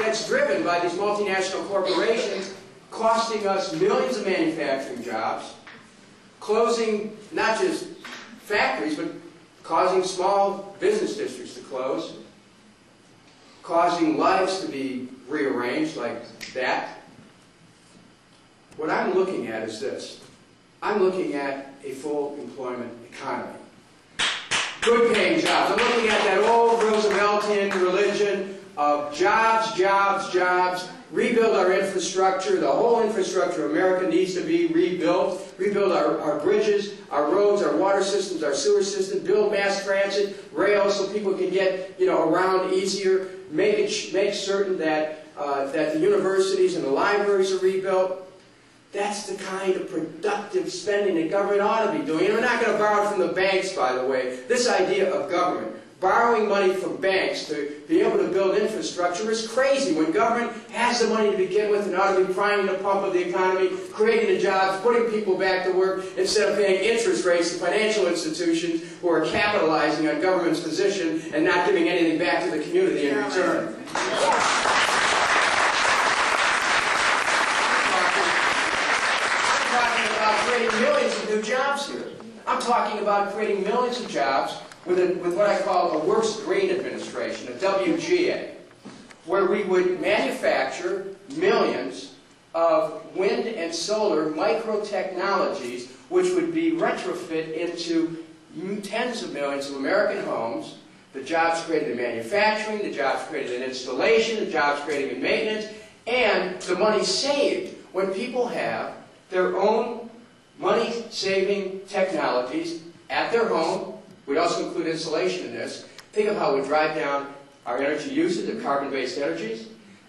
that's driven by these multinational corporations, costing us millions of manufacturing jobs, closing not just factories, but causing small business districts to close, causing lives to be rearranged like that. What I'm looking at is this. I'm looking at a full employment economy. Good paying jobs. I'm looking at that old Rooseveltian religion of jobs, jobs, jobs. Rebuild our infrastructure. The whole infrastructure of America needs to be rebuilt. Rebuild our bridges, our roads, our water systems, our sewer system. Build mass transit, rail, so people can get around easier. Make certain that that the universities and the libraries are rebuilt. That's the kind of productive spending that government ought to be doing. And we're not going to borrow from the banks, by the way. This idea of government borrowing money from banks to be able to build infrastructure is crazy. When government has the money to begin with and ought to be priming the pump of the economy, creating the jobs, putting people back to work, instead of paying interest rates to financial institutions who are capitalizing on government's position and not giving anything back to the community in return. Creating millions of new jobs here. I'm talking about creating millions of jobs with what I call a works green administration, a WGA, where we would manufacture millions of wind and solar micro-technologies which would be retrofit into tens of millions of American homes. The jobs created in manufacturing, the jobs created in installation, the jobs created in maintenance, and the money saved when people have their own money-saving technologies at their home. We'd also include insulation in this. Think of how it would drive down our energy usage of carbon-based energies.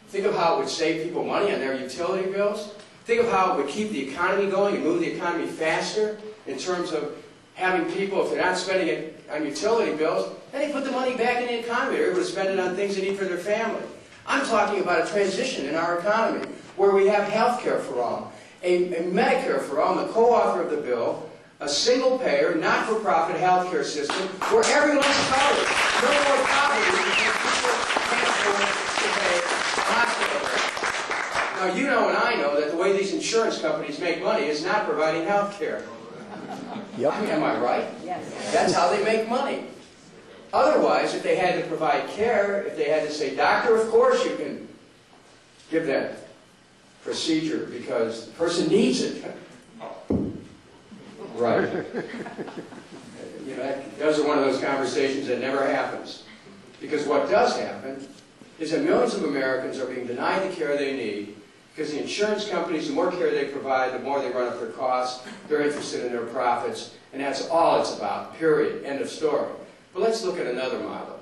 Think of how it would save people money on their utility bills. Think of how it would keep the economy going and move the economy faster in terms of having people, if they're not spending it on utility bills, then they put the money back in the economy. They're able to spend it on things they need for their family. I'm talking about a transition in our economy where we have health care for all, a Medicare for all. I'm the co-author of the bill, a single-payer, not-for-profit health care system where everyone's covered. No more poverty because people can't afford to pay a hospital bill. Now, you know and I know that the way these insurance companies make money is not providing health care. Yep. Am I right? Yes. That's how they make money. Otherwise, if they had to provide care, if they had to say, doctor, of course you can give that procedure because the person needs it. Right. Those are one of those conversations that never happens. Because what does happen is that millions of Americans are being denied the care they need because the insurance companies, the more care they provide, the more they run up their costs. They're interested in their profits, and that's all it's about, period. End of story. But let's look at another model.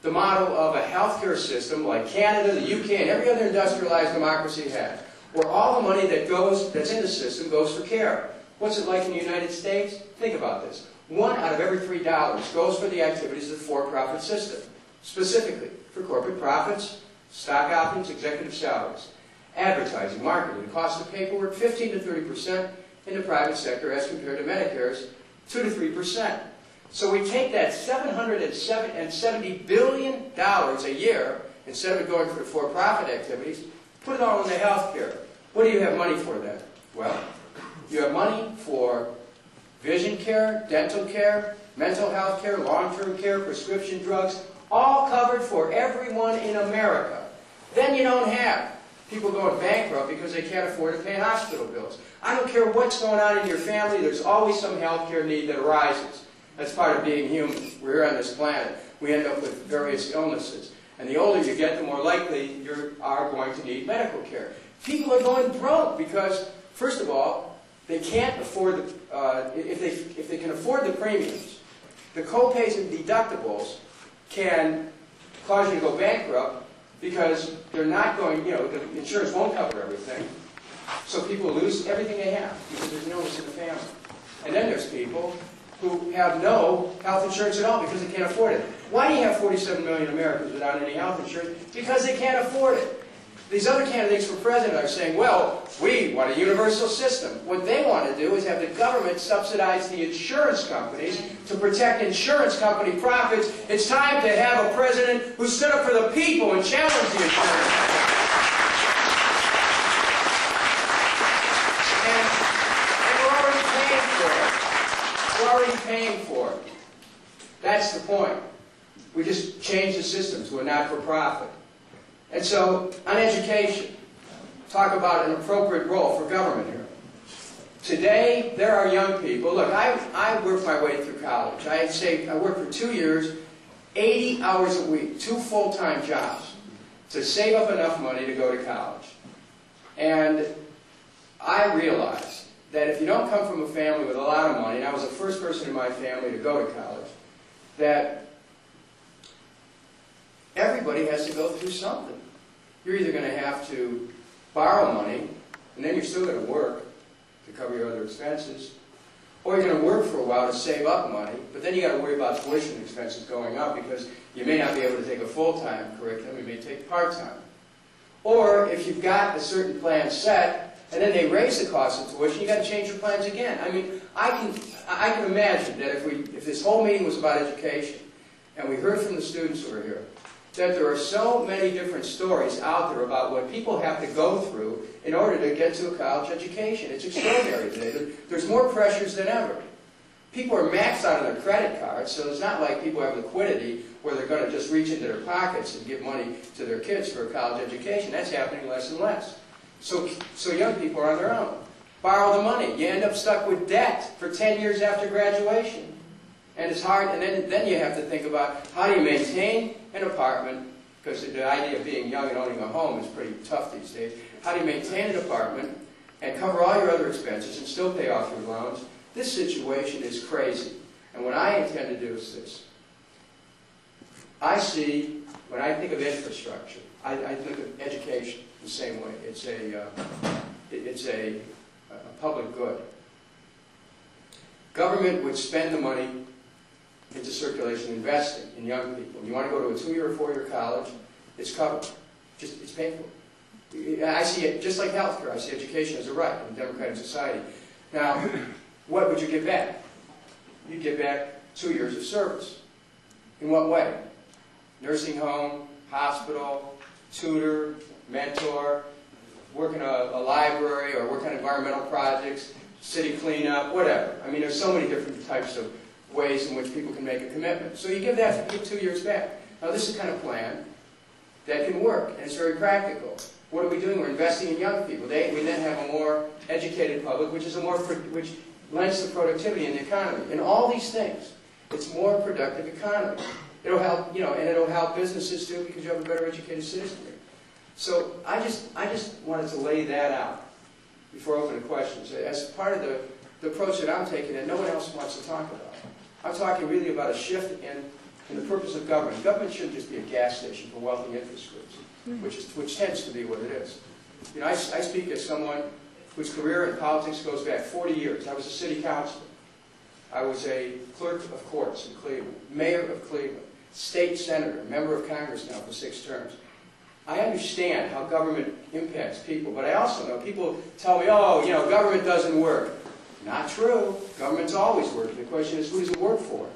The model of a healthcare system like Canada, the UK, and every other industrialized democracy has, where all the money that's in the system goes for care. What's it like in the United States? Think about this. 1 out of every $3 goes for the activities of the for-profit system, specifically for corporate profits, stock options, executive salaries, advertising, marketing, the cost of paperwork, 15 to 30% in the private sector as compared to Medicare's 2 to 3%. So we take that $770 billion a year, instead of it going for the for-profit activities, put it all in the health care. What do you have money for then? Well, you have money for vision care, dental care, mental health care, long-term care, prescription drugs, all covered for everyone in America. Then you don't have people going bankrupt because they can't afford to pay hospital bills. I don't care what's going on in your family, there's always some health care need that arises. That's part of being human. We're here on this planet. We end up with various illnesses. And the older you get, the more likely you are going to need medical care. People are going broke because, first of all, they can't afford if they can afford the premiums, the co-pays and deductibles can cause you to go bankrupt because they're not going, the insurance won't cover everything. So people lose everything they have because there's no illness in the family. And then there's people who have no health insurance at all because they can't afford it. Why do you have 47 million Americans without any health insurance? Because they can't afford it. These other candidates for president are saying, well, we want a universal system. What they want to do is have the government subsidize the insurance companies to protect insurance company profits. It's time to have a president who stood up for the people and challenged the insurance companies. We're already paying for it. That's the point. We just changed the system to a not-for-profit. And so, on education, talk about an appropriate role for government here. Today, there are young people. Look, I worked my way through college. I worked for 2 years, 80 hours a week, 2 full-time jobs, to save up enough money to go to college. And I realized that if you don't come from a family with a lot of money, and I was the first person in my family to go to college, that everybody has to go through something. You're either going to have to borrow money, and then you're still going to work to cover your other expenses, or you're going to work for a while to save up money, but then you got to worry about tuition expenses going up because you may not be able to take a full-time curriculum, you may take part-time. Or if you've got a certain plan set, and then they raise the cost of tuition, you got to change your plans again. I mean, I can imagine that if this whole meeting was about education, and we heard from the students who are here, that there are so many different stories out there about what people have to go through in order to get to a college education. It's extraordinary today. There's more pressures than ever. People are maxed out on their credit cards, so it's not like people have liquidity where they're going to just reach into their pockets and give money to their kids for a college education. That's happening less and less. So young people are on their own. Borrow the money. You end up stuck with debt for 10 years after graduation. And it's hard, and then you have to think about how do you maintain an apartment, because the idea of being young and owning a home is pretty tough these days. How do you maintain an apartment and cover all your other expenses and still pay off your loans? This situation is crazy. And what I intend to do is this. I see, when I think of infrastructure, I think of education the same way. It's a public good. Government would spend the money into circulation, investing in young people. You want to go to a 2-year or 4-year college, it's covered. It's paid for. I see it just like healthcare. I see education as a right in a democratic society. Now, what would you give back? You'd give back 2 years of service. In what way? Nursing home, hospital, tutor, mentor, work in a library, or work on environmental projects, city cleanup, whatever. I mean, there's so many different types of ways in which people can make a commitment. So you give 2 years back. Now this is the kind of plan that can work, and it's very practical. What are we doing? We're investing in young people. We then have a more educated public, which lends to productivity in the economy. In all these things, it's more productive economy. It'll help, and it'll help businesses too, because you have a better educated citizenry. So I just wanted to lay that out before I open to questions. As part of the approach that I'm taking that no one else wants to talk about. I'm talking really about a shift in the purpose of government. Government shouldn't just be a gas station for wealthy interest groups, which tends to be what it is. I speak as someone whose career in politics goes back 40 years. I was a city councilor. I was a clerk of courts in Cleveland, mayor of Cleveland, state senator, member of Congress now for 6 terms. I understand how government impacts people, but I also know people tell me, oh, government doesn't work. Not true. Government's always working. The question is, who does it work for?